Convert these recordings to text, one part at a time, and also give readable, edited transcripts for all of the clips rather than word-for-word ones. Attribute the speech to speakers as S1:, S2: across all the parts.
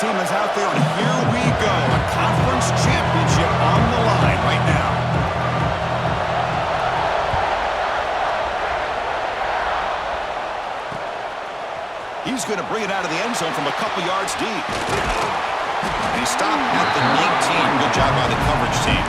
S1: team is out there, and here we go. A conference championship on the line right now. He's going to bring it out of the end zone from a couple yards deep. And he stopped at the 19. Good job by the coverage team.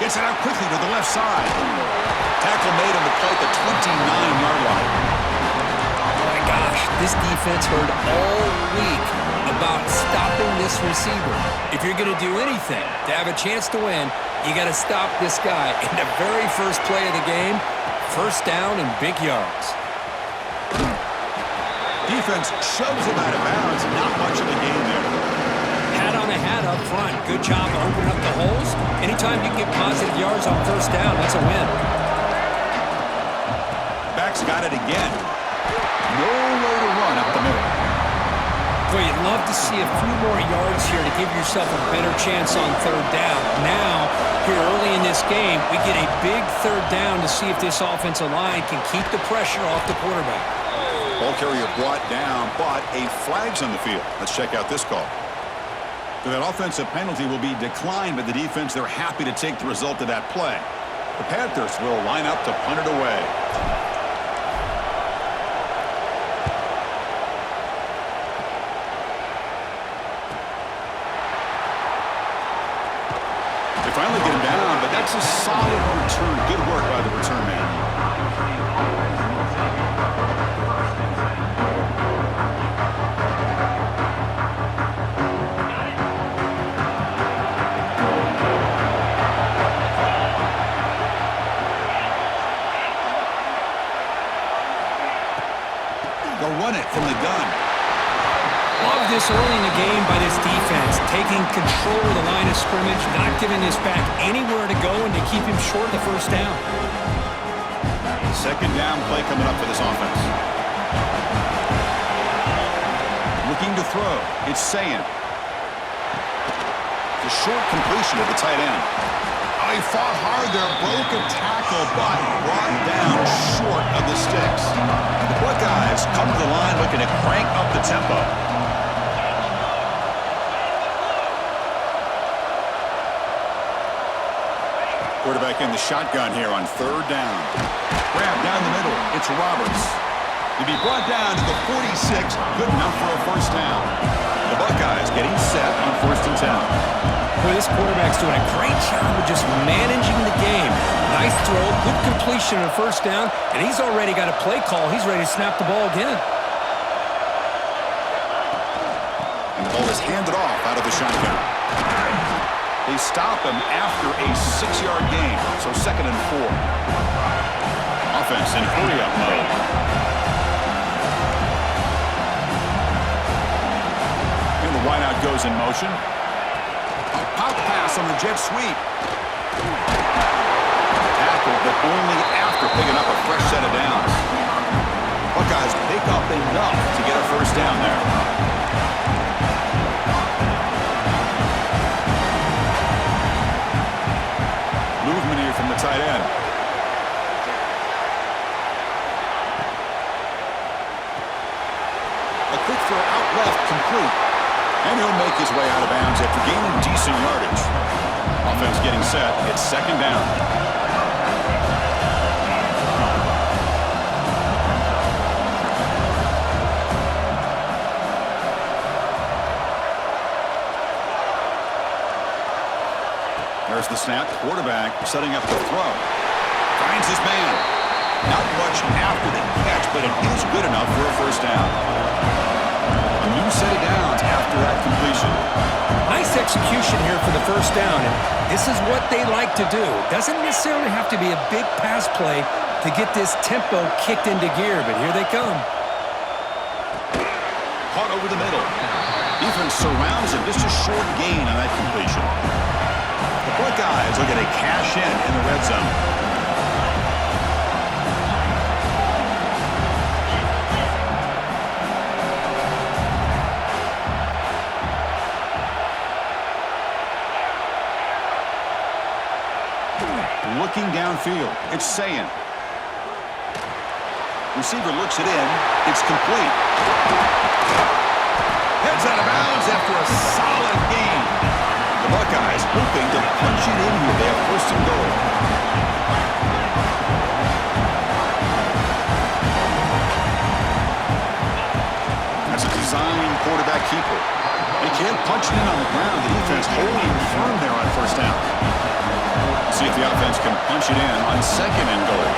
S1: Gets it out quickly to the left side. Tackle made on the play at the 29-yard line.
S2: Oh my gosh, this defense heard all week about stopping this receiver. If you're going to do anything to have a chance to win, you got to stop this guy. In the very first play of the game, first down and big yards.
S1: Defense shoves him out of bounds. Not much of a game there.
S2: Hat on a hat up front. Good job opening up the holes. Anytime you can get positive yards on first down, that's a win.
S1: Back's got it again. No way to run up the middle.
S2: Boy, you'd love to see a few more yards here to give yourself a better chance on third down. Now, here early in this game, we get a big third down to see if this offensive line can keep the pressure off the quarterback.
S1: Ball carrier brought down, but a flag's on the field. Let's check out this call. So that offensive penalty will be declined by the defense. They're happy to take the result of that play. The Panthers will line up to punt it away. They finally get him down, but that's a solid return. Good work by the return man. They'll run it from the gun.
S2: Love this early in the game by this defense, taking control of the line of scrimmage, not giving this back anywhere to go, and to keep him short of the first down.
S1: Second down play coming up for this offense. Looking to throw. It's Sayan. The short completion of the tight end. Oh, he fought hard there, broke a tackle, but brought down short of the sticks. The Buckeyes come to the line looking to crank up the tempo. Quarterback in the shotgun here on third down. Grab down the middle. It's Roberts. He'll be brought down to the 46. Good enough for a first down. The Buckeyes getting set on 1st and 10.
S2: Boy, this quarterback's doing a great job of just managing the game. Nice throw, good completion on first down, and he's already got a play call. He's ready to snap the ball again.
S1: And the ball is handed off out of the shotgun. They stop him after a 6-yard gain, so 2nd and 4. Offense in hurry-up mode. And the wideout goes in motion. A pop pass on the jet sweep. Tackle, but only after picking up a fresh set of downs. Buckeyes pick up enough to get a first down there. Movement here from the tight end. A quick throw out left, complete. And he'll make his way out of bounds after gaining decent yardage. Offense getting set. It's 2nd down. There's the snap. Quarterback setting up the throw. Finds his man. Not much after the catch, but it is good enough for a first down. A new set of downs after that completion.
S2: Nice execution here for the first down, and this is what they like to do. Doesn't necessarily have to be a big pass play to get this tempo kicked into gear, but here they come.
S1: Caught over the middle. Defense surrounds him. Just a short gain on that completion. The Buckeyes looking to cash in the red zone. downfield. It's Sayin. Receiver looks it in. It's complete. Heads out of bounds after a solid gain. The Buckeyes hoping to punch it in here. They have first and goal. That's a design quarterback keeper. They can't punch it in on the ground. The defense holding firm there on first down. See if the offense can punch it in on second and goal.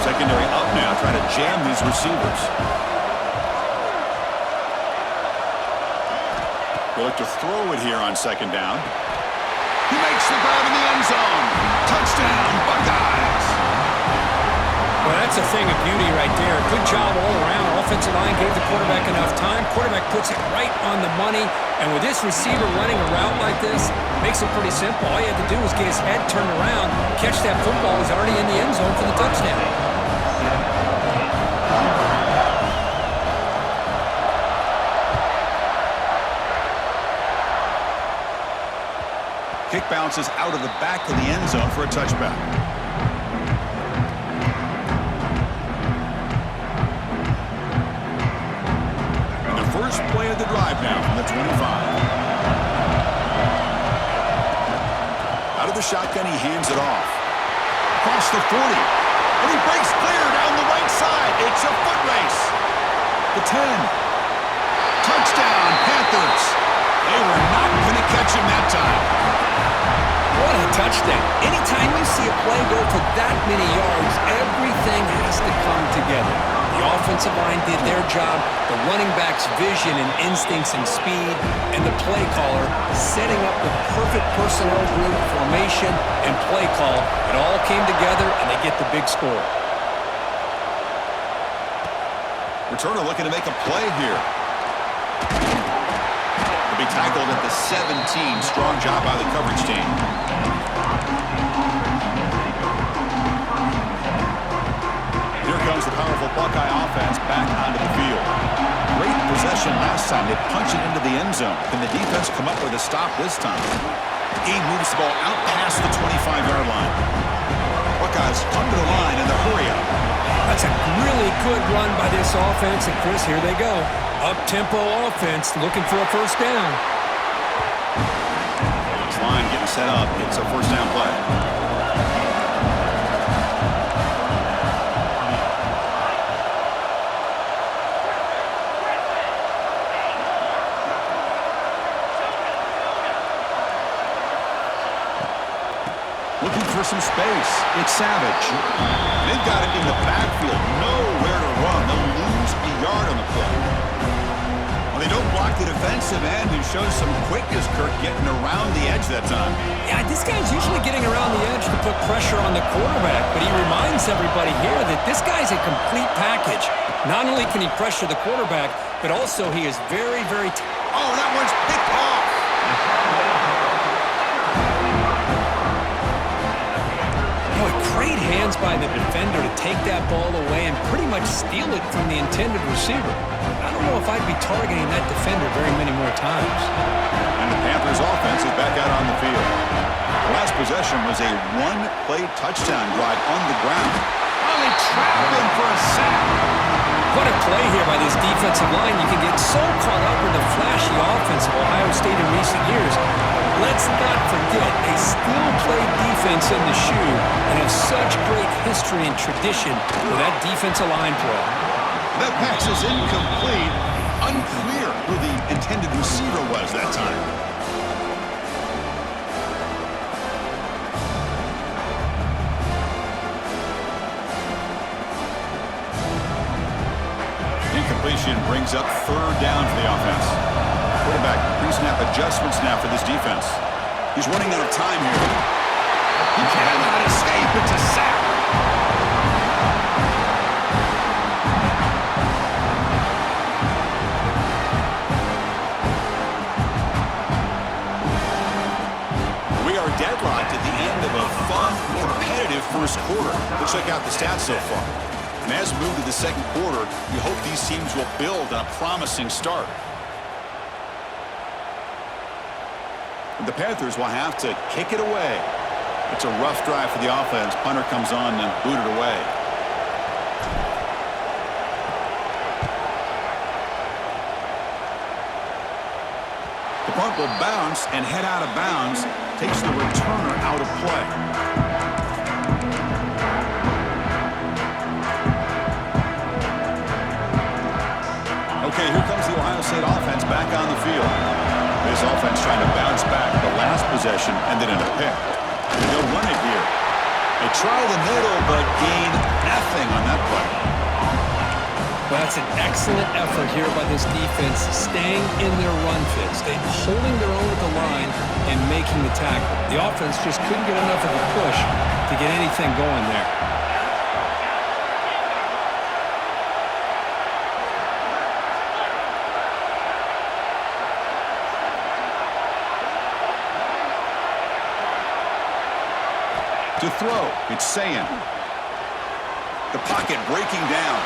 S1: Secondary up now, trying to jam these receivers. They look to throw it here on second down. He makes the grab in the end zone. Touchdown, Buckeyes!
S2: Well, that's a thing of beauty right there. Good job all around. Offensive line gave the quarterback enough time. Quarterback puts it right on the money. And with this receiver running a route like this, makes it pretty simple. All you had to do was get his head turned around, catch that football. He's already in the end zone for the touchdown.
S1: Kick bounces out of the back of the end zone for a touchback. And the first play of the drive now from the 25. Out of the shotgun, he hands it off. Across the 40. And he breaks clear down the right side. It's a foot race. The 10. Touchdown, Panthers. They were not going to catch him that time.
S2: What a touchdown. Anytime you see a play go for that many yards, everything has to come together. The offensive line did their job, the running back's vision and instincts and speed, and the play caller setting up the perfect personnel group, formation, and play call. It all came together, and they get the big score.
S1: Returner looking to make a play here. Be tackled at the 17. Strong job by the coverage team. Here comes the powerful Buckeye offense back onto the field. Great possession last time. They punch it into the end zone. Can the defense come up with a stop this time? He moves the ball out past the 25-yard line. Buckeyes come to the line in the hurry-up.
S2: That's a really good run by this offense. And, Chris, here they go. Up-tempo offense looking for a first down.
S1: This line getting set up. It's a first down play. Looking for some space. It's Savage. They've got it in the backfield. Nowhere to run. They'll lose a yard on the play. Well, they don't block the defensive end, who shows some quickness, Kirk, getting around the edge that time.
S2: Yeah, this guy's usually getting around the edge to put pressure on the quarterback, but he reminds everybody here that this guy's a complete package. Not only can he pressure the quarterback, but also he is very, very...
S1: Oh, that one's picked off.
S2: Great hands by the defender to take that ball away and pretty much steal it from the intended receiver. I don't know if I'd be targeting that defender very many more times.
S1: And the Panthers offense is back out on the field. The last possession was a one-play touchdown drive on the ground. Oh, they trapped him for a sack.
S2: What a play here by this defensive line. You can get so caught up in the flashy offense of Ohio State in recent years. Let's not forget, they still play defense in the shoe and have such great history and tradition with that defensive line play.
S1: That pass is incomplete. Unclear who the intended receiver was that time. Incompletion brings up third down for the offense. Quarterback pre-snap adjustments now for this defense. He's running out of time here. He cannot escape. It's a sack. We are deadlocked at the end of a fun, competitive first quarter. Let's check out the stats so far. And as we move to the second quarter, we hope these teams will build on a promising start. The Panthers will have to kick it away. It's a rough drive for the offense. Punter comes on and booted away. The punt will bounce and head out of bounds. Takes the returner out of play. Okay, here comes the Ohio State offense back on the field. This offense trying to bounce back the last possession, ended in a pick. They'll run it here. They try the middle, but gain nothing on that play.
S2: Well, that's an excellent effort here by this defense, staying in their run fits. They're holding their own at the line and making the tackle. The offense just couldn't get enough of a push to get anything going there.
S1: To throw, it's Sayin. The pocket breaking down.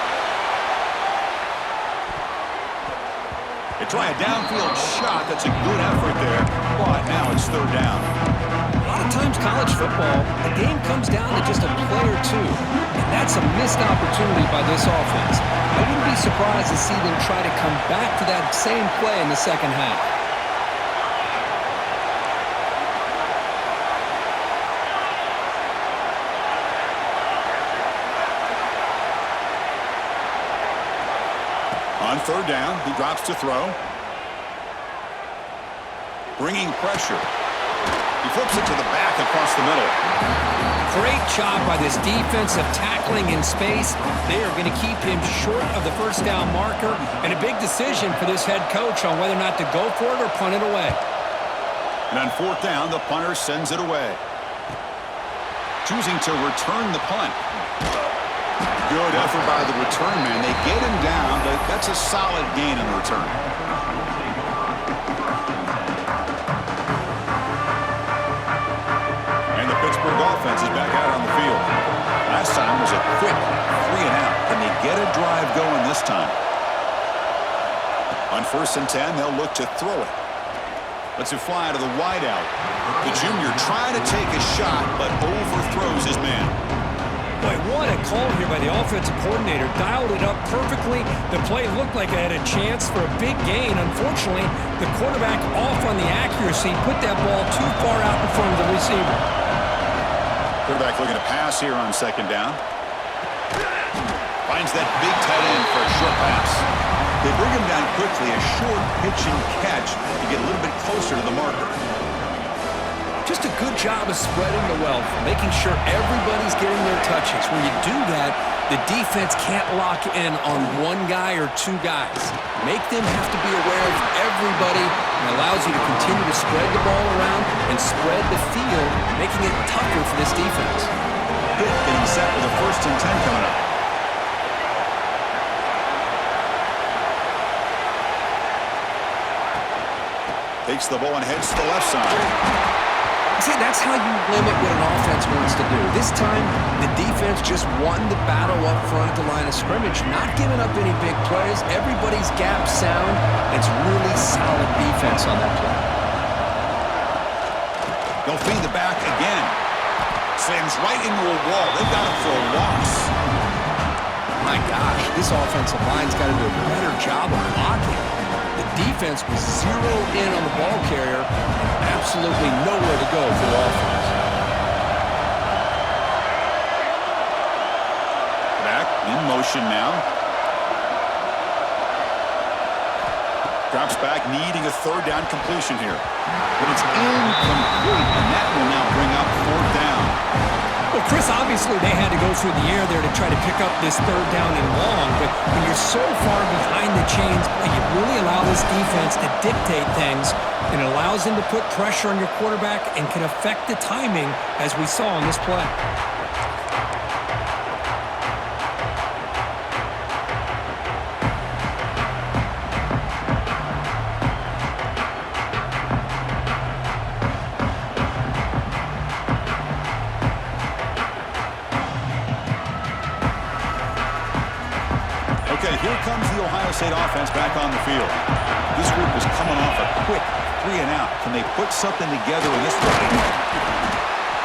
S1: They try a downfield shot. That's a good effort there, but now it's third down.
S2: A lot of times college football, the game comes down to just a play or two, and that's a missed opportunity by this offense. I wouldn't be surprised to see them try to come back to that same play in the second half.
S1: On third down, he drops to throw. Bringing pressure. He flips it to the back across the middle.
S2: Great job by this defensive tackling in space. They are going to keep him short of the first down marker, and a big decision for this head coach on whether or not to go for it or punt it away.
S1: And on fourth down, the punter sends it away. Choosing to return the punt. Good effort by the return man. They get him down, but that's a solid gain in the return. And the Pittsburgh offense is back out on the field. Last time was a quick 3-and-out. Can they get a drive going this time? On 1st and 10, they'll look to throw it. Lets it fly to the wideout. The junior trying to take a shot, but overthrows his man.
S2: Boy, what a call here by the offensive coordinator. Dialed it up perfectly. The play looked like it had a chance for a big gain. Unfortunately, the quarterback off on the accuracy, put that ball too far out in front of the receiver.
S1: Quarterback looking to pass here on second down. Finds that big tight end for a short pass. They bring him down quickly, a short pitch and catch to get a little bit closer to the marker.
S2: Just a good job of spreading the wealth, making sure everybody's getting their touches. When you do that, the defense can't lock in on one guy or two guys. Make them have to be aware of everybody, and allows you to continue to spread the ball around and spread the field, making it tougher for this defense.
S1: Pitt getting set with a 1st and 10 coming up. Takes the ball and heads to the left side.
S2: See, that's how you limit what an offense wants to do. This time, the defense just won the battle up front at the line of scrimmage, not giving up any big plays. Everybody's gap sound. It's really solid defense on that play.
S1: They'll feed the back again. Slams right into a wall. They've got him for a loss.
S2: My gosh, this offensive line's got to do a better job of blocking. The defense was zeroed in on the ball carrier and absolutely nowhere to go for the offense.
S1: Back in motion now. Drops back, needing a third down completion here. But it's incomplete, and that will now bring up fourth down.
S2: Well, Chris, obviously they had to go through the air there to try to pick up this third down and long, but when you're so far behind the chains, you really allow this defense to dictate things, and it allows them to put pressure on your quarterback and can affect the timing, as we saw on this play.
S1: Okay, here comes the Ohio State offense back on the field. This group is coming off a quick 3-and-out. Can they put something together in this one?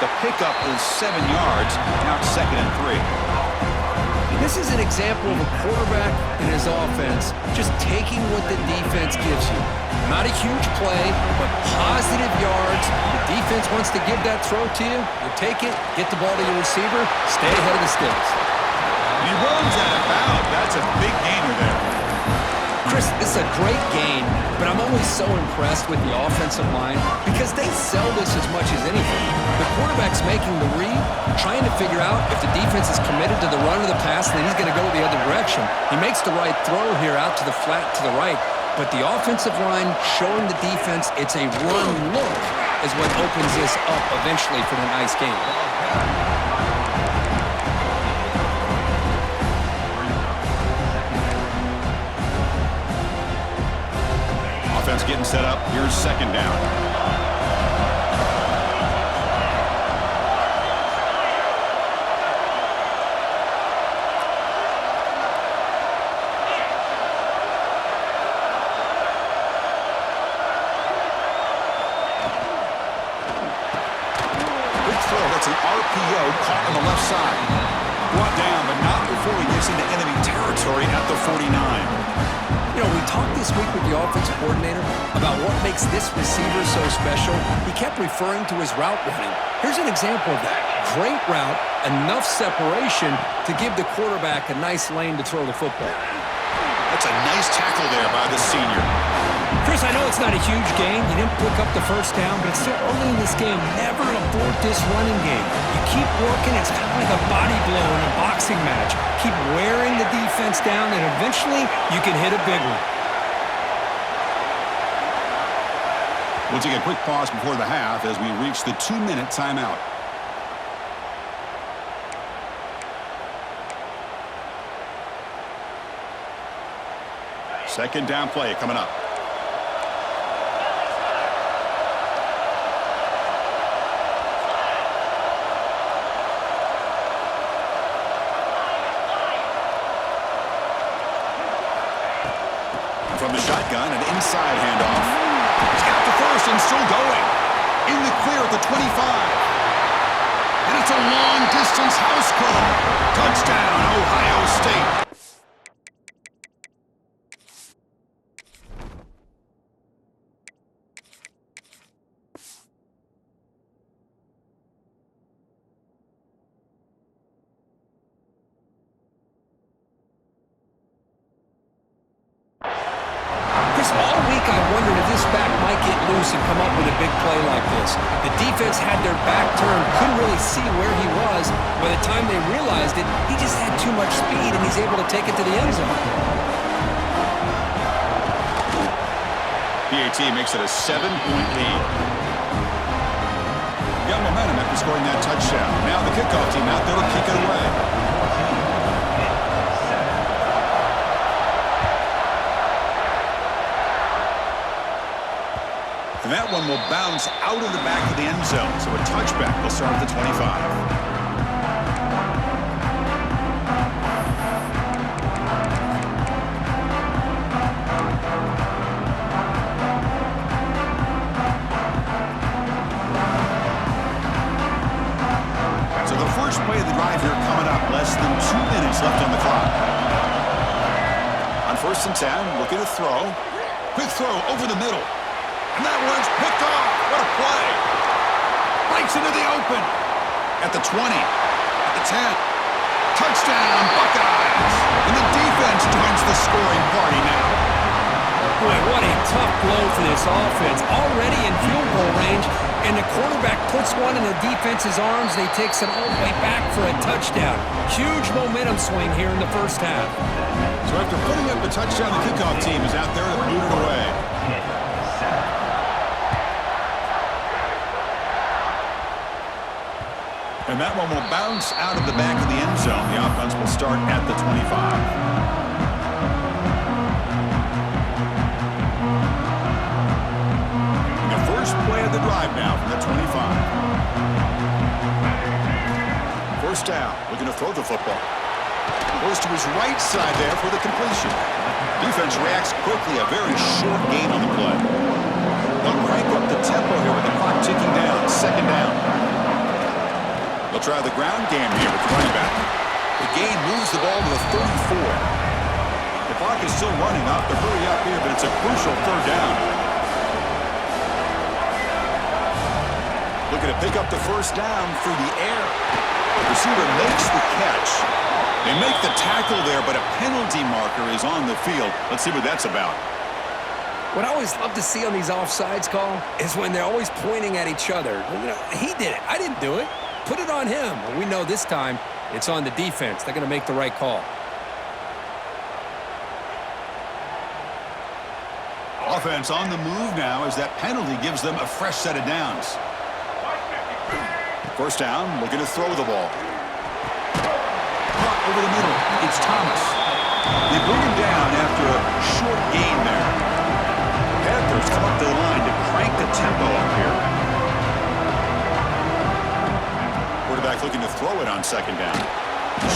S1: The pickup is 7 yards. Now it's 2nd and 3.
S2: This is an example of a quarterback and his offense just taking what the defense gives you. Not a huge play, but positive yards. The defense wants to give that throw to you. You take it, get the ball to your receiver, stay ahead of the sticks.
S1: He runs out of bounds. That's a big gainer there.
S2: Chris, this is a great game, but I'm always so impressed with the offensive line because they sell this as much as anything. The quarterback's making the read, trying to figure out if the defense is committed to the run or the pass, and then he's going to go the other direction. He makes the right throw here out to the flat to the right, but the offensive line showing the defense it's a run look is what opens this up eventually for the nice game.
S1: Offense getting set up. Here's 2nd down. Good throw. That's an RPO caught on the left side. Brought down, but not before he gets into enemy territory at the 49.
S2: You know, we talked this week with the offensive coordinator about what makes this receiver so special. He kept referring to his route running. Here's an example of that. Great route, enough separation to give the quarterback a nice lane to throw the football.
S1: That's a nice tackle there by the senior.
S2: Chris, I know it's not a huge gain. You didn't pick up the first down, but it's still early in this game. Never abort this running game. You keep working. It's kind of like a body blow in a boxing match. Keep wearing the defense down, and eventually you can hit a big one.
S1: We'll take a quick pause before the half as we reach the 2-minute timeout. Second down play coming up. From the shotgun, an inside handoff. He's got the first and still going. In the clear at the 25. And it's a long-distance house call. Touchdown, Ohio State.
S2: All week I wondered if this back might get loose and come up with a big play like this. The defense had their back turned, couldn't really see where he was. By the time they realized it, he just had too much speed and he's able to take it to the end zone.
S1: PAT makes it a 7-point lead. Got momentum after scoring that touchdown. Now the kickoff team out there to kick it away. And that one will bounce out of the back of the end zone. So a touchback will start at the 25. So the first play of the drive here coming up. Less than 2 minutes left on the clock. On 1st and 10, looking to throw. Quick throw over the middle. And that one's picked off. What a play. Breaks into the open. At the 20. At the 10. Touchdown, Buckeyes. And the defense joins the scoring party now.
S2: Boy, what a tough blow for this offense. Already in field goal range, and the quarterback puts one in the defense's arms, and he takes it all the way back for a touchdown. Huge momentum swing here in the first half.
S1: So after putting up the touchdown, the kickoff team is out there to boot it away. And that one will bounce out of the back of the end zone. The offense will start at the 25. And the first play of the drive now from the 25. First down, looking to throw the football. Goes to his right side there for the completion. Defense reacts quickly, a very short gain on the play. They'll crank up the tempo here with the clock ticking down. Second down. They'll try the ground game here with the running back. The gain moves the ball to the 34. The clock is still running off the hurry up here, but it's a crucial third down. Looking to pick up the first down through the air. The receiver makes the catch. They make the tackle there, but a penalty marker is on the field. Let's see what that's about.
S2: What I always love to see on these offsides call is when they're always pointing at each other. Well, you know, he did it. I didn't do it. Put it on him. Well, we know this time it's on the defense. They're going to make the right call.
S1: Offense on the move now as that penalty gives them a fresh set of downs. First down, looking to throw the ball. Caught over the middle. It's Thomas. They bring him down after a short gain there. The Panthers come up to the line to crank the tempo up here. Quarterback looking to throw it on second down.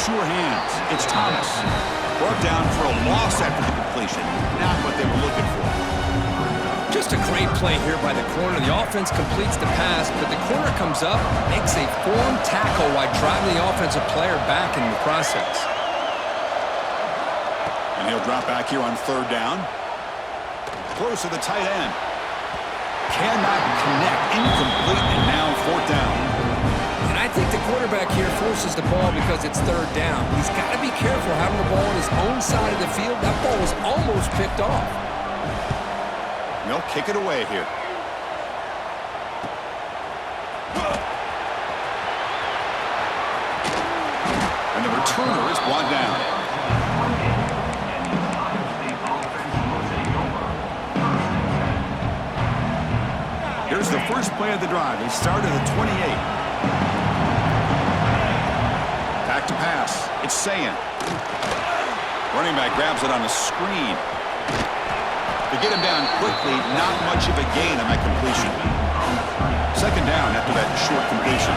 S1: Sure hands. It's Thomas. Brought down for a loss after the completion. Not what they were looking for.
S2: Just a great play here by the corner. The offense completes the pass, but the corner comes up, makes a form tackle while driving the offensive player back in the process.
S1: And he'll drop back here on third down. Close to the tight end. Cannot connect. Incomplete, and now fourth down.
S2: And I think the quarterback here forces the ball because it's third down. He's got to be careful having the ball on his own side of the field. That ball was almost picked off.
S1: They'll kick it away here. And the returner is brought down. Here's the first play of the drive. They start at the 28. Back to pass. It's Sayan. Running back grabs it on a screen. To get him down quickly, not much of a gain on that completion. Second down after that short completion.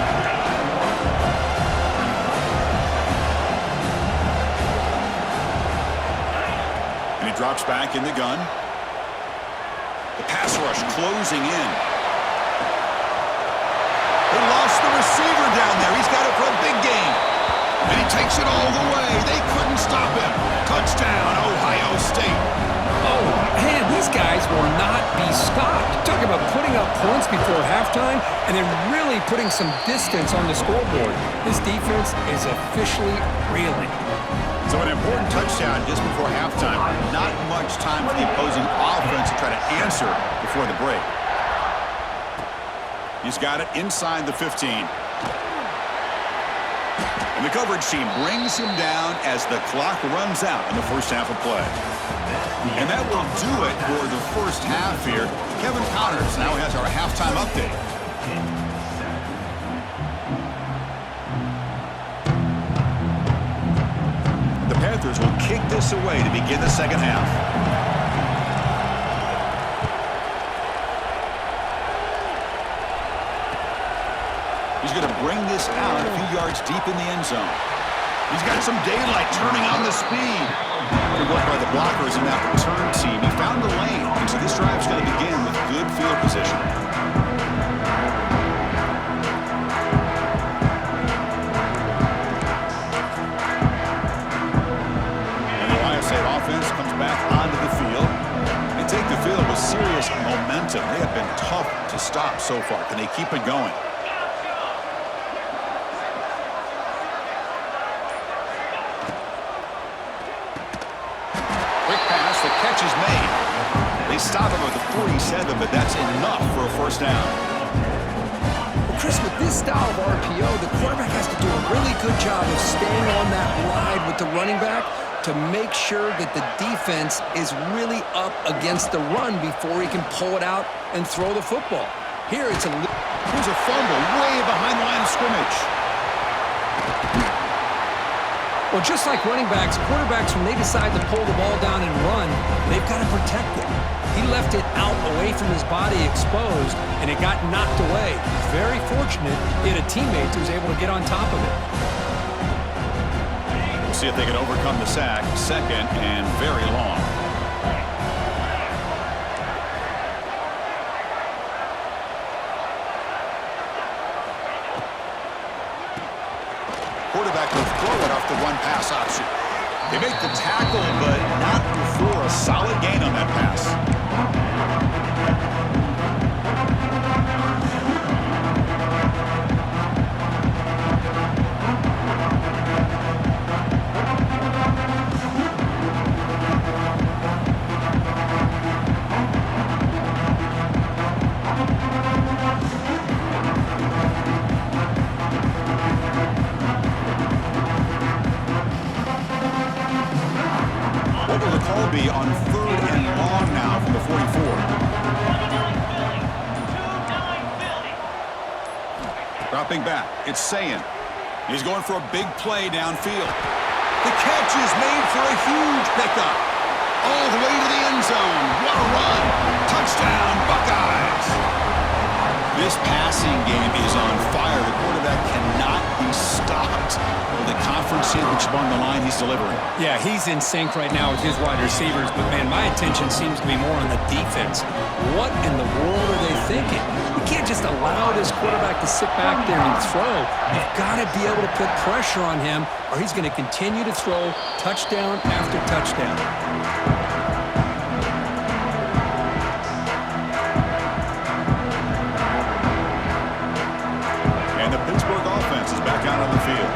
S1: And he drops back in the gun. The pass rush closing in. They lost the receiver down there. He's got it for a big gain. And he takes it all the way. They couldn't stop him. Touchdown, Ohio State.
S2: Oh, man, these guys will not be stopped. Talk about putting up points before halftime and then really putting some distance on the scoreboard. This defense is officially reeling.
S1: So an important touchdown just before halftime. Not much time for the opposing offense to try to answer before the break. He's got it inside the 15. And the coverage team brings him down as the clock runs out in the first half of play. And that will do it for the first half here. Kevin Connors now has our halftime update. The Panthers will kick this away to begin the second half. He's going to bring this out a few yards deep in the end zone. He's got some daylight turning on the speed. Good work by the blockers in that return team. He found the lane, and so this drive's going to begin with good field position. And the Ohio State offense comes back onto the field. They take the field with serious momentum. They have been tough to stop so far. Can they keep it going? Catch is made. They stop him at the 47, but that's enough for a first down.
S2: Well, Chris, with this style of RPO, the quarterback has to do a really good job of staying on that ride with the running back to make sure that the defense is really up against the run before he can pull it out and throw the football. Here's a
S1: fumble way behind the line of scrimmage.
S2: Well, just like running backs, quarterbacks, when they decide to pull the ball down and run, they've got to protect it. He left it out away from his body exposed, and it got knocked away. Very fortunate he had a teammate who was able to get on top of it.
S1: We'll see if they can overcome the sack. Second and very long. What will the call be on 3rd and long now from the 44? Dropping back, it's Sayin. He's going for a big play downfield. The catch is made for a huge pickup. All the way to the end zone. What a run. Touchdown, Buckeyes. This passing game is on fire. The quarterback cannot be stopped. With the conference championship on the line, he's delivering.
S2: Yeah, he's in sync right now with his wide receivers, but man, my attention seems to be more on the defense. What in the world are they thinking? You can't just allow this quarterback to sit back there and throw. You've got to be able to put pressure on him, or he's going to continue to throw touchdown after touchdown.
S1: And the Pittsburgh offense is back out on the field.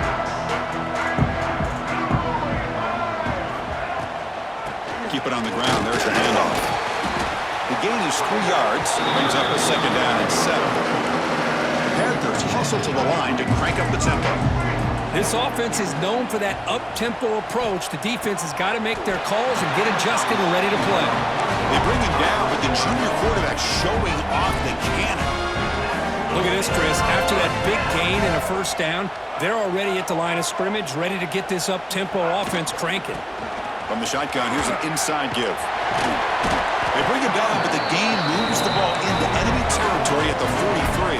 S1: Keep it on the ground. There's the handoff. The gain is 3 yards. Brings up a 2nd down and 7. The Panthers hustle to the line to crank up the tempo.
S2: This offense is known for that up-tempo approach. The defense has got to make their calls and get adjusted and ready to play.
S1: They bring him down, but the junior quarterback showing off the cannon.
S2: Look at this, Chris. After that big gain and a 1st down, they're already at the line of scrimmage, ready to get this up-tempo offense cranking.
S1: From the shotgun, here's an inside give. They bring him down, but the gain moves the ball into enemy territory at the 43.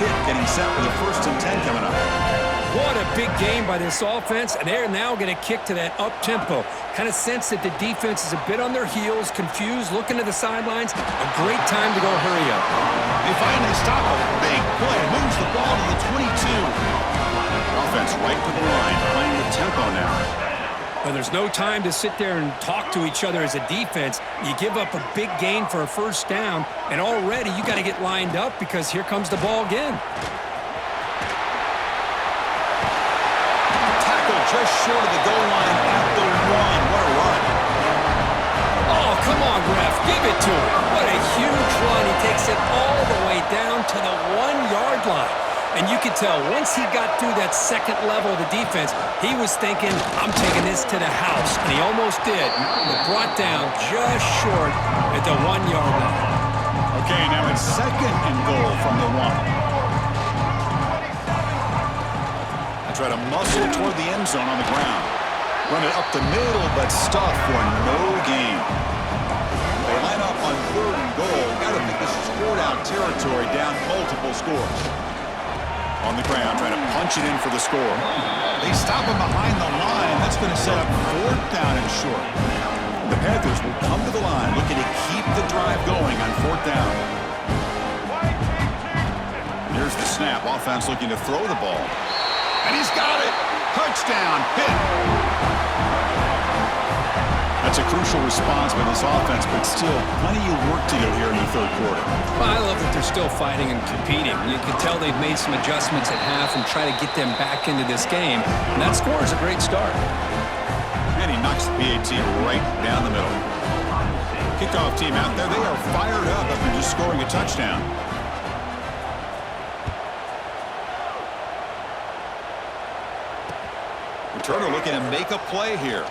S1: Pitt getting set with a 1st and 10 coming up.
S2: What a big game by this offense, and they're now going to kick to that up-tempo. Kind of sense that the defense is a bit on their heels, confused, looking to the sidelines. A great time to go hurry up.
S1: They finally stop a big play. Moves the ball to the 22. Offense right to the line, playing the tempo now.
S2: Well, there's no time to sit there and talk to each other as a defense. You give up a big gain for a 1st down, and already you got to get lined up because here comes the ball again.
S1: Tackle just short of the goal line at the 1. What a run.
S2: Oh, come on, ref. Give it to him. What a huge run. He takes it all the way down to the 1-yard line. And you could tell once he got through that 2nd level of the defense, he was thinking, I'm taking this to the house. And he almost did, but brought down just short at the 1-yard line.
S1: Okay, now it's 2nd and goal from the 1. I try to muscle toward the end zone on the ground. Run it up the middle, but stuff for no gain. They line up on 3rd and goal. Got to think this is scored-out territory, down multiple scores. On the ground, trying to punch it in for the score. They stop him behind the line. That's going to set up 4th down and short. The Panthers will come to the line, looking to keep the drive going on 4th down. Here's the snap. Offense looking to throw the ball. And he's got it! Touchdown, Pitt! That's a crucial response by this offense, but still plenty of work to do here in the 3rd quarter.
S2: Well, I love that they're still fighting and competing. You can tell they've made some adjustments at half and try to get them back into this game. And that score is a great start.
S1: And he knocks the PAT right down the middle. Kickoff team out there. They are fired up after just scoring a touchdown. Returner looking to make a play here.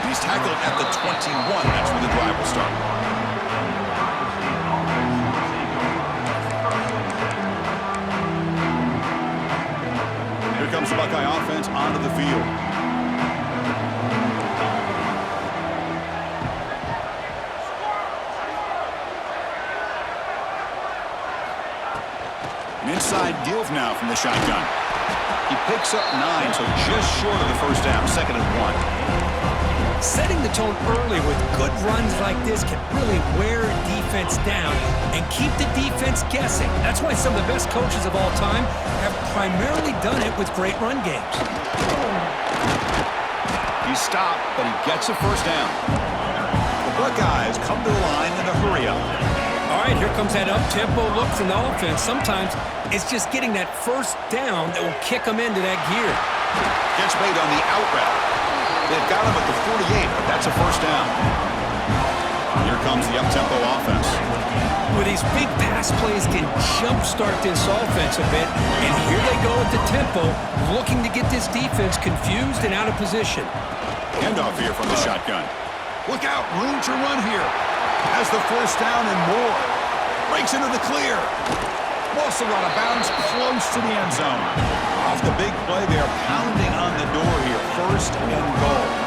S1: He's tackled at the 21. That's where the drive will start. Here comes the Buckeye offense onto the field. An inside give now from the shotgun. He picks up 9, so just short of the 1st down, 2nd and 1.
S2: Setting the tone early with good runs like this can really wear a defense down and keep the defense guessing. That's why some of the best coaches of all time have primarily done it with great run games.
S1: He's stopped, but he gets a 1st down. The Buckeyes come to the line in a hurry up.
S2: All right, here comes that up-tempo look from the offense. Sometimes it's just getting that 1st down that will kick them into that gear.
S1: Gets made on the out route. They've got him at the 48, but that's a 1st down. Here comes the up-tempo offense.
S2: Well, these big pass plays can jumpstart this offense a bit, and here they go at the tempo, looking to get this defense confused and out of position.
S1: Handoff here from the shotgun. Look out, room to run here. Has the first down and more. Breaks into the clear. Ball's still out of bounds, close to the end zone. Off the big play, they are pounding on the door here. First and goal.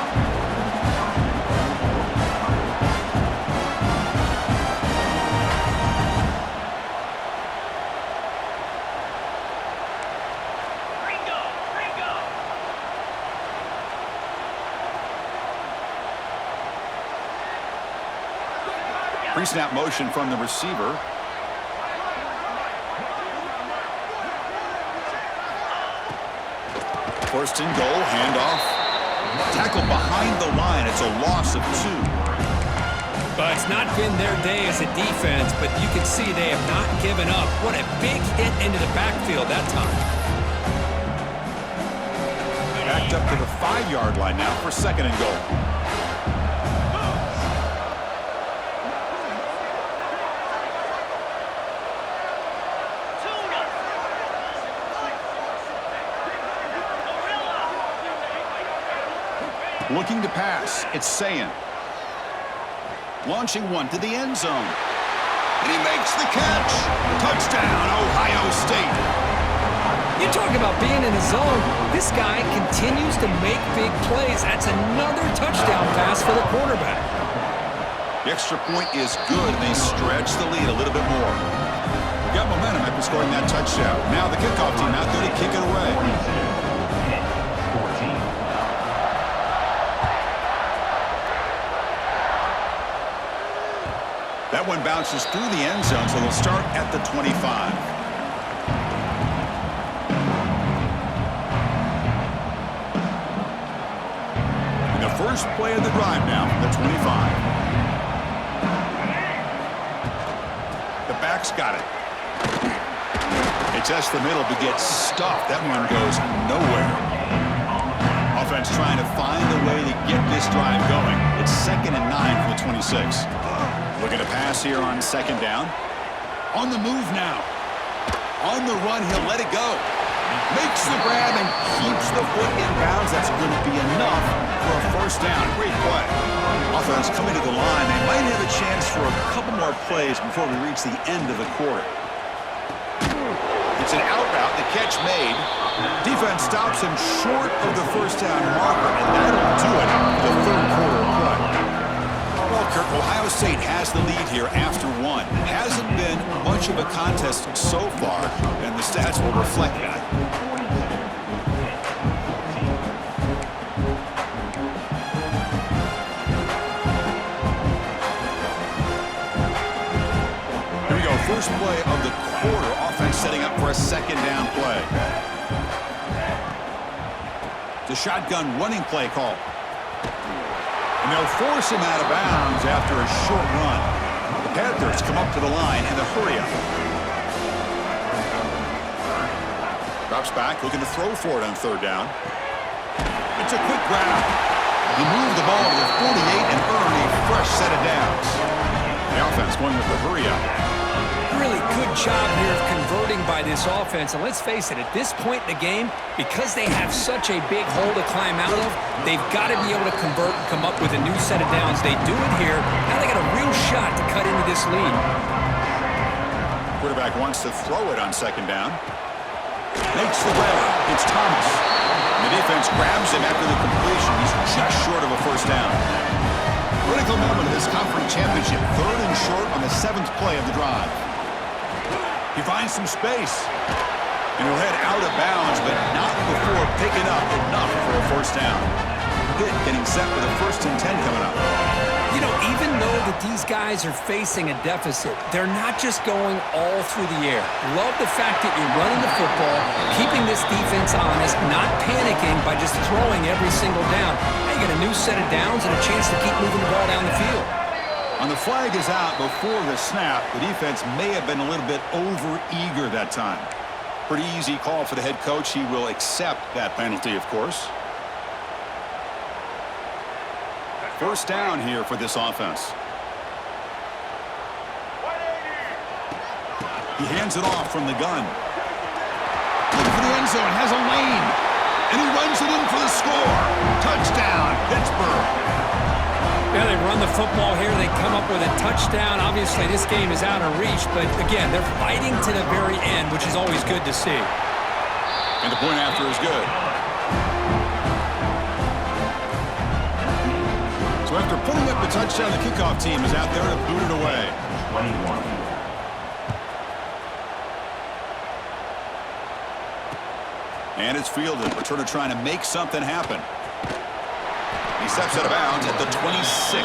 S1: Pre-snap motion from the receiver. First and goal, handoff. Tackle behind the line. It's a loss of 2.
S2: But it's not been their day as a defense, but you can see they have not given up. What a big hit into the backfield that time.
S1: Backed up to the 5-yard line now for second and goal. Looking to pass, it's Sayin. Launching one to the end zone. And he makes the catch. Touchdown, Ohio State.
S2: You talk about being in the zone. This guy continues to make big plays. That's another touchdown pass for the quarterback.
S1: The extra point is good, and they stretch the lead a little bit more. Got momentum after scoring that touchdown. Now the kickoff team out there to kick it away. That one bounces through the end zone, so they'll start at the 25. And the first play of the drive now, the 25. The back's got it. They test the middle, but get stuffed. That one goes nowhere. Offense trying to find a way to get this drive going. It's 2nd and 9 for the 26. Looking to pass here on second down. On the move now. On the run, he'll let it go. Makes the grab and keeps the foot in bounds. That's going to be enough for a first down. Great play. Offense coming to the line. They might have a chance for a couple more plays before we reach the end of the quarter. It's an out route. The catch made. Defense stops him short of the first down marker, and that'll do it for the third quarter of play. Well, Kirk, Ohio State has the lead here after 1. Hasn't been much of a contest so far, and the stats will reflect that. Here we go, first play of the quarter. Offense setting up for a second down play. The shotgun running play call. And they'll force him out of bounds after a short run. The Panthers come up to the line in a hurry-up. Drops back, looking to throw for it on third down. It's a quick grab. He moved the ball to the 48 and earned a fresh set of downs. The offense going with the hurry-up.
S2: Really good job here of converting by this offense. And let's face it, at this point in the game, because they have such a big hole to climb out of, they've got to be able to convert and come up with a new set of downs. They do it here. Now they got a real shot to cut into this lead.
S1: Quarterback wants to throw it on second down. Makes the grab. It's Thomas. The defense grabs him after the completion. He's just short of a first down. Critical moment of this conference championship. 3rd and short on the 7th play of the drive. He finds some space. And he'll head out of bounds, but not before picking up enough for a first down. Pitt getting set for the 1st and 10 coming up.
S2: You know, even though that these guys are facing a deficit, they're not just going all through the air. Love the fact that you're running the football, keeping this defense honest, not panicking by just throwing every single down. Now you get a new set of downs and a chance to keep moving the ball down the field.
S1: On the flag is out before the snap. The defense may have been a little bit over-eager that time. Pretty easy call for the head coach. He will accept that penalty, of course. First down here for this offense. He hands it off from the gun. Looking for the end zone, has a lane. And he runs it in for the score. Touchdown, Pittsburgh.
S2: Yeah, they run the football here. They come up with a touchdown. Obviously, this game is out of reach, but again, they're fighting to the very end, which is always good to see.
S1: And the point after is good. So after putting up the touchdown, the kickoff team is out there to boot it away.
S3: 21.
S1: And it's fielded. Returner trying to make something happen. He steps out of bounds at the 26.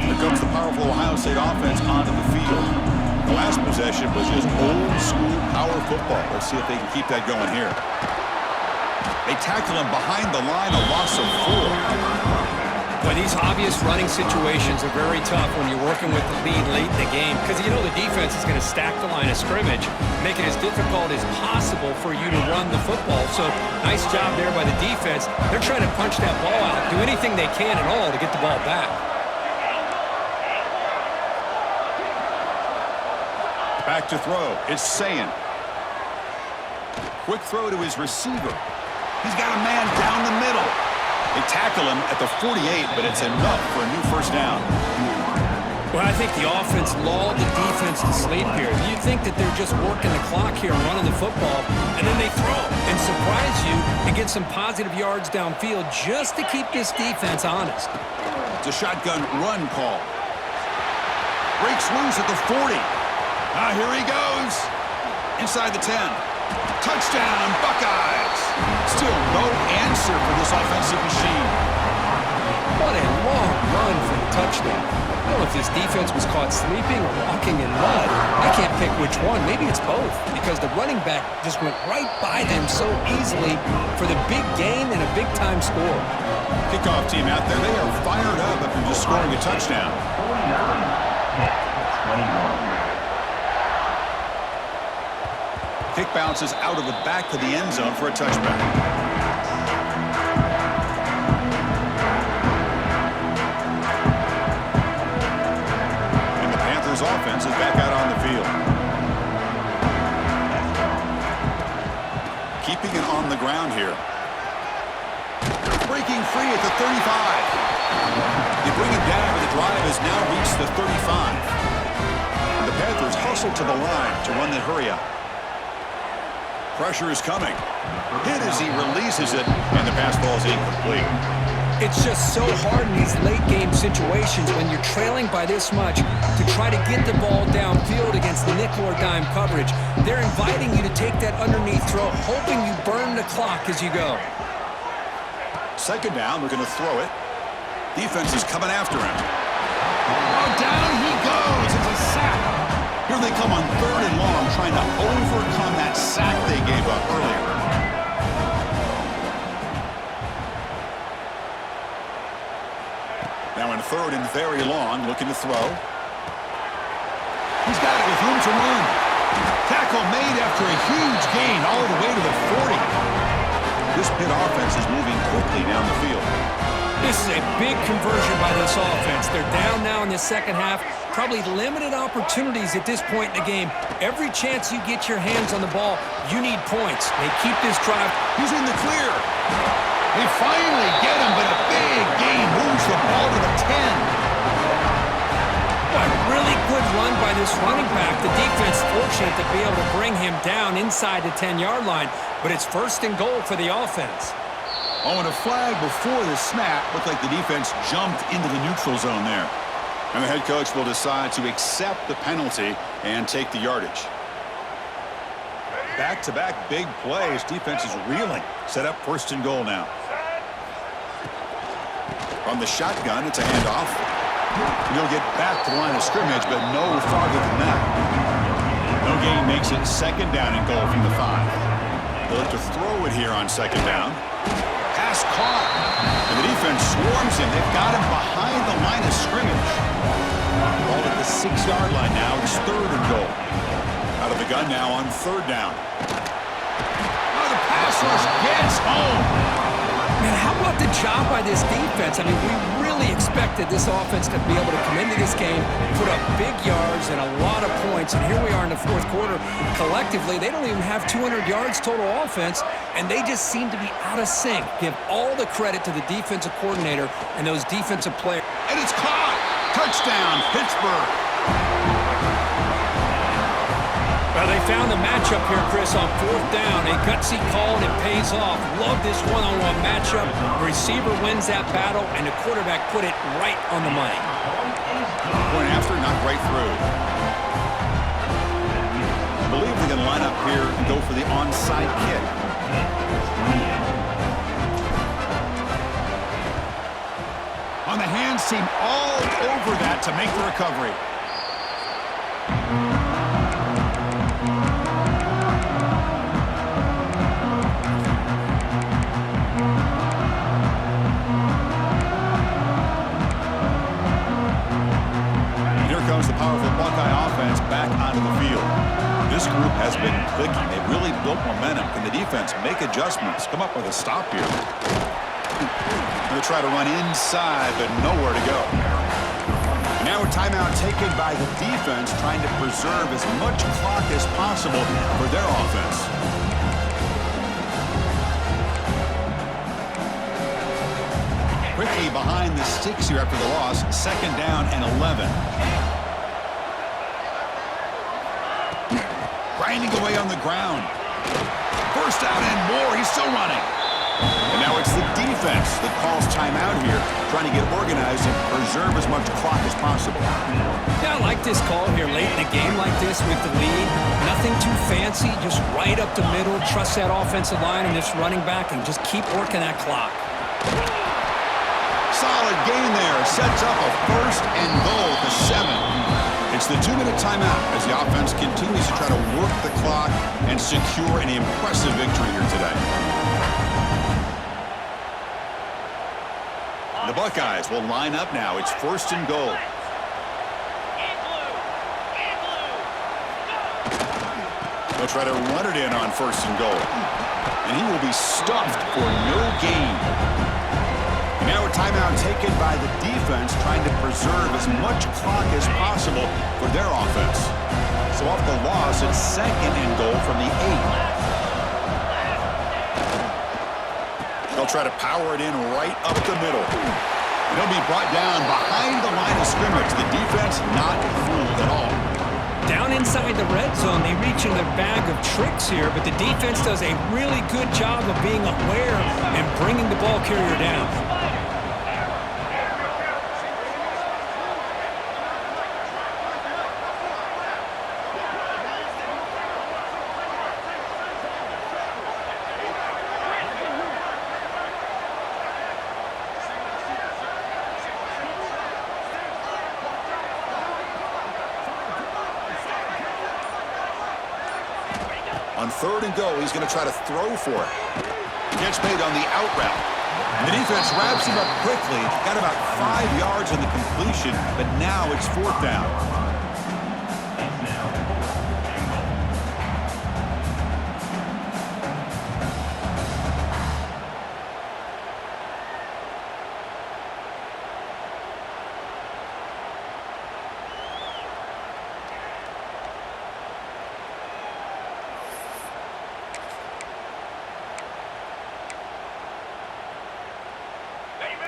S1: Here comes the powerful Ohio State offense onto the field. The last possession was just old school power football. Let's see if they can keep that going here. They tackle him behind the line, a loss of 4.
S2: But these obvious running situations are very tough when you're working with the lead late in the game because you know the defense is going to stack the line of scrimmage, make it as difficult as possible for you to run the football. So nice job there by the defense. They're trying to punch that ball out, do anything they can at all to get the ball back.
S1: Back to throw. It's Sayin. Quick throw to his receiver. He's got a man down the middle. They tackle him at the 48, but it's enough for a new first down.
S2: Well, I think the offense lulled the defense to sleep here. You think that they're just working the clock here, running the football, and then they throw and surprise you and get some positive yards downfield just to keep this defense honest.
S1: It's a shotgun run call. Breaks loose at the 40. Here he goes. Inside the 10. Touchdown, Buckeyes. Still no answer for this offensive machine.
S2: What a long run for the touchdown. I don't know if this defense was caught sleeping or walking in mud. I can't pick which one. Maybe it's both because the running back just went right by them so easily for the big gain and a big-time score.
S1: Kickoff team out there. They are fired up after just scoring a touchdown.
S3: 21.
S1: Kick bounces out of the back to the end zone for a touchback. And the Panthers offense is back out on the field. Keeping it on the ground here. Breaking free at the 35. They bring it down, but the drive has now reached the 35. And the Panthers hustle to the line to run the hurry up. Pressure is coming. Hit as he releases it, and the pass ball is incomplete.
S2: It's just so hard in these late-game situations when you're trailing by this much to try to get the ball downfield against the nickel or dime coverage. They're inviting you to take that underneath throw, hoping you burn the clock as you go.
S1: Second down, we're going to throw it. Defense is coming after him. Oh, down he goes. It's a sack. Here they come on 3rd and long, trying to overcome that sack they gave up earlier. Now in 3rd and very long, looking to throw. He's got it with room to run. Tackle made after a huge gain all the way to the 40. This Pitt offense is moving quickly down the field.
S2: This is a big conversion by this offense. They're down now in the second half. Probably limited opportunities at this point in the game. Every chance you get your hands on the ball, you need points. They keep this drive.
S1: He's in the clear. They finally get him, but a big gain moves the ball to the 10.
S2: A really good run by this running back. The defense fortunate to be able to bring him down inside the 10-yard line, but it's 1st and goal for the offense.
S1: Oh, and a flag before the snap. Looked like the defense jumped into the neutral zone there. And the head coach will decide to accept the penalty and take the yardage. Back-to-back big plays. Defense is reeling. Set up 1st and goal now. From the shotgun, it's a handoff. He'll get back to the line of scrimmage, but no farther than that. No gain makes it 2nd down and goal from the 5. They'll have to throw it here on 2nd down. Pass caught. And the defense swarms him. They've got him behind the line of scrimmage. Ball at the 6-yard line now. It's 3rd and goal. Out of the gun now on third down. Oh, the pass rush gets home.
S2: Man, how about the job by this defense? I mean, we really expected this offense to be able to come into this game, put up big yards and a lot of points, and here we are in the fourth quarter. Collectively, they don't even have 200 yards total offense, and they just seem to be out of sync. Give all the credit to the defensive coordinator and those defensive players.
S1: And it's caught. Touchdown, Pittsburgh.
S2: Well, they found the matchup here, Chris, on fourth down. A gutsy call, and it pays off. Love this one-on-one matchup. The receiver wins that battle, and the quarterback put it right on the money.
S1: Point after, not right through. I believe they're going to line up here and go for the onside kick. On the hands team all over that to make the recovery. The powerful Buckeye offense back onto the field. This group has been clicking. They've really built momentum. Can the defense make adjustments? Come up with a stop here. They'll try to run inside, but nowhere to go. And now a timeout taken by the defense, trying to preserve as much clock as possible for their offense. Quickly behind the sticks here after the loss. Second down and 11. Grinding away on the ground. First down and more. He's still running. And now it's the defense that calls timeout here, trying to get organized and preserve as much clock as possible.
S2: Yeah, I like this call here late in a game like this with the lead. Nothing too fancy, just right up the middle. Trust that offensive line and this running back and just keep working that clock.
S1: Solid gain there. Sets up a first and goal at the 7. It's the 2-minute timeout as the offense continues to try to work the clock and secure an impressive victory here today. The Buckeyes will line up now. It's first and goal. They'll try to run it in on first and goal. And he will be stuffed for no gain. Now a timeout taken by the defense, trying to preserve as much clock as possible for their offense. So off the loss, it's second and goal from the 8. They'll try to power it in right up the middle. And he'll be brought down behind the line of scrimmage. The defense not fooled at all.
S2: Down inside the red zone, they reach in their bag of tricks here, but the defense does a really good job of being aware and bringing the ball carrier down.
S1: On third and go, he's going to try to throw for it. Gets made on the out route. The defense wraps him up quickly. Got about 5 yards on the completion, but now it's fourth down.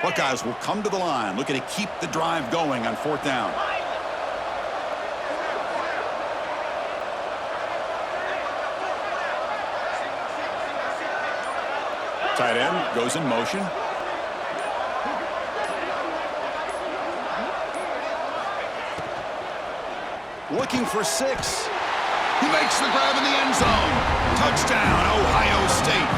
S1: Buckeyes will come to the line, looking to keep the drive going on fourth down. Tight end goes in motion. Looking for 6. He makes the grab in the end zone. Touchdown, Ohio State.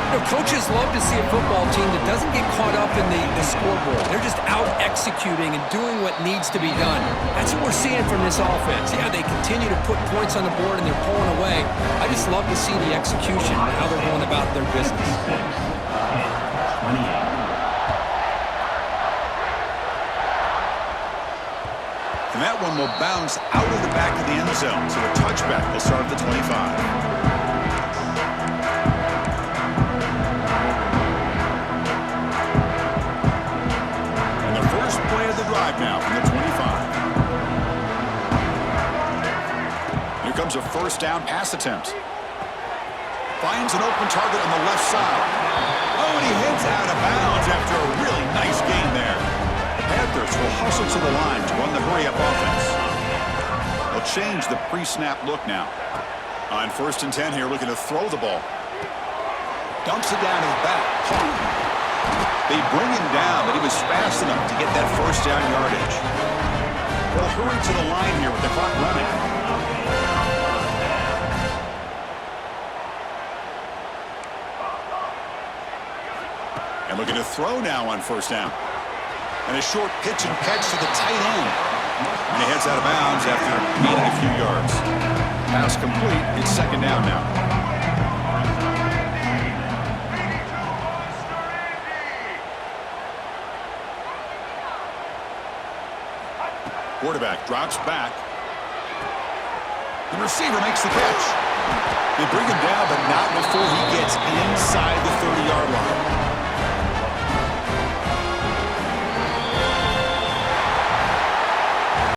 S2: You know, coaches love to see a football team that doesn't get caught up in the scoreboard. They're just out executing and doing what needs to be done. That's what we're seeing from this offense. Yeah, they continue to put points on the board and they're pulling away. I just love to see the execution and how they're going about their business.
S1: And that one will bounce out of the back of the end zone. So a touchback will start at the 25. Play of the drive now from the 25. Here comes a first down pass attempt. Finds an open target on the left side. Oh, and he heads out of bounds after a really nice gain there. The Panthers will hustle to the line to run the hurry-up offense. They'll change the pre-snap look now. On 1st and 10 here, looking to throw the ball. Dumps it down to the back. They bring him down, but he was fast enough to get that first down yardage. They'll hurry to the line here with the clock running. And looking to throw now on 1st down. And a short pitch and catch to the tight end. And he heads out of bounds after gaining a few yards. Pass complete. It's 2nd down now. Quarterback drops back. The receiver makes the catch. They bring him down, but not before he